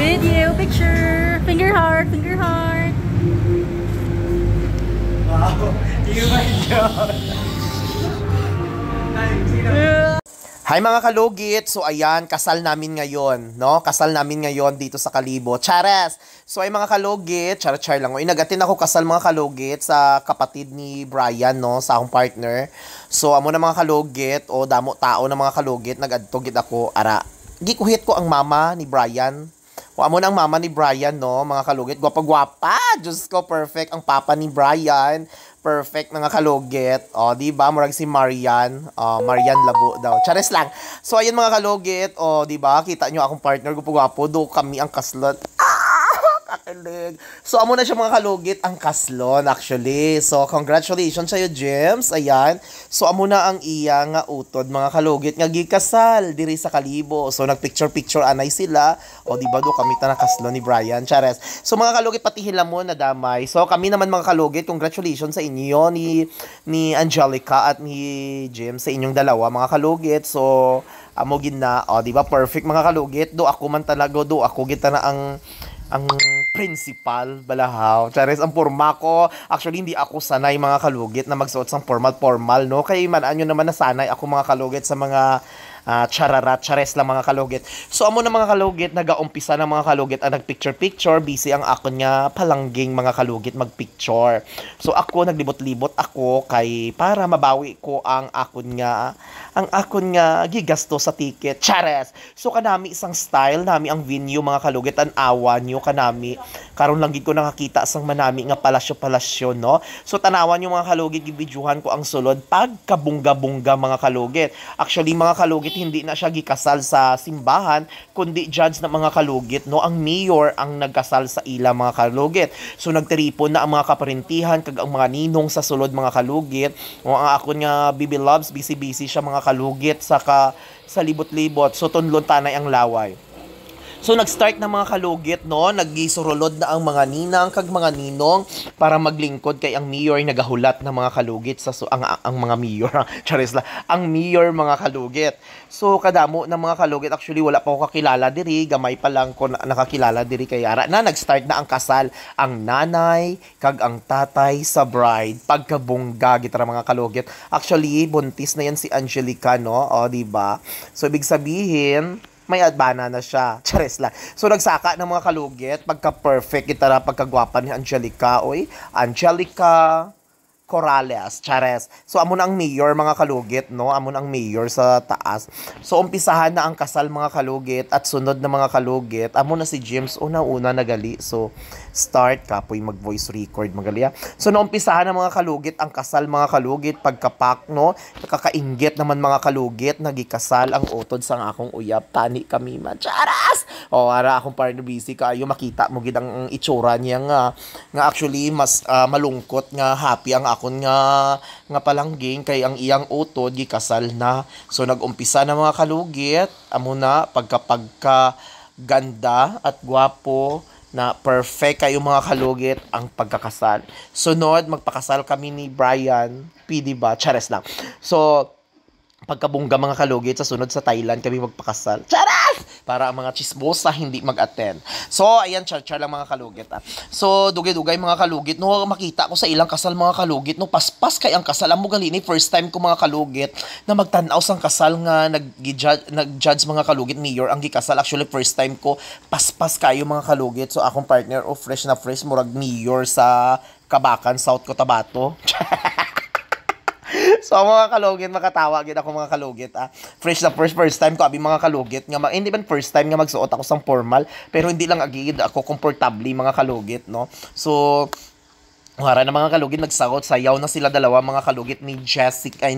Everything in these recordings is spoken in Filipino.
Video, picture, finger heart, finger heart. Wow, you my God. Hi mga kalugit! So ayan, kasal namin ngayon, no? Kasal namin ngayon dito sa Kalibo. Chares! So ay mga kalugit, char lang. Inagatin ako kasal mga kalugit sa kapatid ni Brian, no? Sa akong partner. So amo na mga kalugit, o damo tao na mga kalugit, nag-adtogit ako, ara. Gikuhit ko ang mama ni Brian. O amo na ang mama ni Brian, no? Mga kalugit, gwapa-gwapa! Diyos ko, perfect ang papa ni Brian. Perfect mga kalugit. O, diba? Murag si Marian. Marian Labo daw. Chares lang. So, ayun mga kalugit. O, diba? Kita nyo akong partner ko po gwapo. Do kami ang kaslot. Kakilig. So, amo na siya mga kalugit ang kaslon actually. So, congratulations sa'yo, James. Ayan. So, amo na ang iya nga utod mga kalugit nga gikasal diri sa Kalibo. So, nagpicture-picture anay sila. O, diba do kami ta na kaslon ni Brian. Chares. So, mga kalugit pati hilamon na damay. So, kami naman mga kalugit, congratulations sa inyo ni Angelica at ni James sa inyong dalawa mga kalugit. So, amo gid na. O, diba perfect mga kalugit. Do ako man talaga do ako gid na ang principal balahaw. Charis, ang porma ko. Actually, hindi ako sanay mga kalugit na magsuot sang formal, no? Kaya manaan nyo naman na sanay ako mga kalugit sa mga chararat, chares lang mga kalugit. So, amo na mga kalugit, nag-aumpisa na mga kalugit ang nag-picture-picture. Busy ang ako niya palangging mga kalugit mag-picture. So, ako, naglibot-libot ako kay para mabawi ko ang akon nga gigasto sa ticket. Chares! So, kanami isang style, nami ang venue mga kalugit, ang awa nyo kanami. Karon lang gid ko nakakita sang manami nga palasyo-palasyo, no? So, tanawan nyo mga kalugit, gibidyuhan ko ang sulod pagkabungga-bungga mga kalugit. Actually, mga kalugit, hindi na siya gikasal sa simbahan, kundi judge na mga kalugit, no? Ang mayor ang nagkasal sa ila mga kalugit. So, nagtiripon na ang mga kaparintihan, kag ang mga ninong sa sulod mga kalugit. O ang ako nga Bibi Loves, busy-busy siya mga kalugit sa libot-libot. So, tunlon tanay ang laway. So, nag-start na mga kalugit, no? Naggisurulod na ang mga ninang kag mga ninong para maglingkod kay ang mayor nagahulat na mga kalugit sa ang mga mayor. Charis la. Ang mayor mga kalugit. So, kadamo ng mga kalugit. Actually, wala pa ako kakilala diri. Gamay pa lang ko nakakilala diri kay Ara. Na nag-start na ang kasal. Ang nanay kag ang tatay sa bride. Pagkabungga gitara mga kalugit. Actually, buntis na yan si Angelica, no? O, diba? So, ibig sabihin, may adbana na siya. Chares lang. So, nagsaka ng mga kalugit. Pagka-perfect, itara pagkagwapa ni Angelica. Oy, Angelica Corrales. Chares. So, amo na ang mayor mga kalugit, no? Amo na ang mayor sa taas. So, umpisahan na ang kasal mga kalugit at sunod na mga kalugit. Amo na si James una-una nagali. So, start kapoy mag-voice record magali. So, naumpisahan na mga kalugit ang kasal mga kalugit. Pagkapak, no? Nakakainggit naman mga kalugit. Nagikasal ang utod sang akong uyab. Tani kami man. Charas! O, ara akong partner busy kayo. Makita mo gid ang itsura niya nga actually mas malungkot nga happy ang akon nga palangging kay ang iyang utod gikasal na. So nag-umpisa na mga kalugit, amo na pagka ganda at gwapo na perfect kayo mga kalugit ang pagkakasal. Sunod magpakasal kami ni Brian, PD ba? Chares lang. So pagkabungga mga kalugit sa sunod sa Thailand kami magpakasal. Charas! Para ang mga chismosa hindi mag-attend. So, ayan, char lang mga kalugit. So, dugay-dugay mga kalugit. No, makita ko sa ilang kasal mga kalugit. No, paspas kay ang kasal. Ang mugalini, first time ko mga kalugit na magtanaw sang kasal nga nag-judge mga kalugit mayor ang gikasal. Actually, first time ko paspas kayo mga kalugit. So, akong partner fresh na fresh murag mayor sa Kabakan, South Cotabato. So, mga kalugit, makatawagin ako mga kalugit. Fresh na first time ko, abi mga kalugit. Hindi man first time nga magsuot ako sang formal, pero hindi lang agad ako komportable mga kalugit, no? So, Hara na mga kalugit, nagsagot, sayaw na sila dalawa mga kalugit ni Jessica,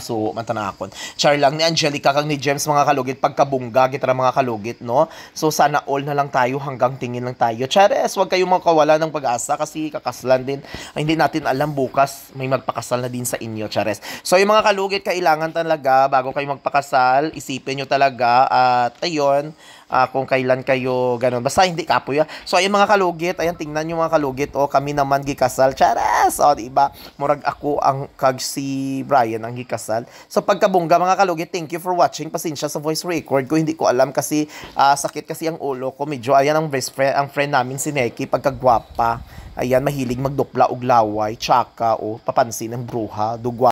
so, mantana akon. Char lang ni Angelica kang ni James mga kalugit, pagkabungga, gitara mga kalugit, no? So, sana all na lang tayo, hanggang tingin lang tayo. Chares, wag kayong makawala ng pag-asa kasi kakaslan din. Ay, hindi natin alam bukas, may magpakasal na din sa inyo, Chares. So, yung mga kalugit, kailangan talaga, bago kayo magpakasal, isipin nyo talaga, at ayun, kung kailan kayo ganun. Basta hindi kapoy. So ayun mga kalugit, ayan tingnan yung mga kalugit, kami naman gikasal. Charas! O diba? Murag ako ang kag si Brian ang gikasal. So pagkabungga mga kalugit, thank you for watching. Pasensya sa voice record ko, hindi ko alam kasi sakit kasi ang ulo ko. Medyo ayan ang best friend, ang friend namin si Neki, pagkagwapa. Ayan, mahilig magdupla og laway, tsaka papansin ng bruha, dugwa.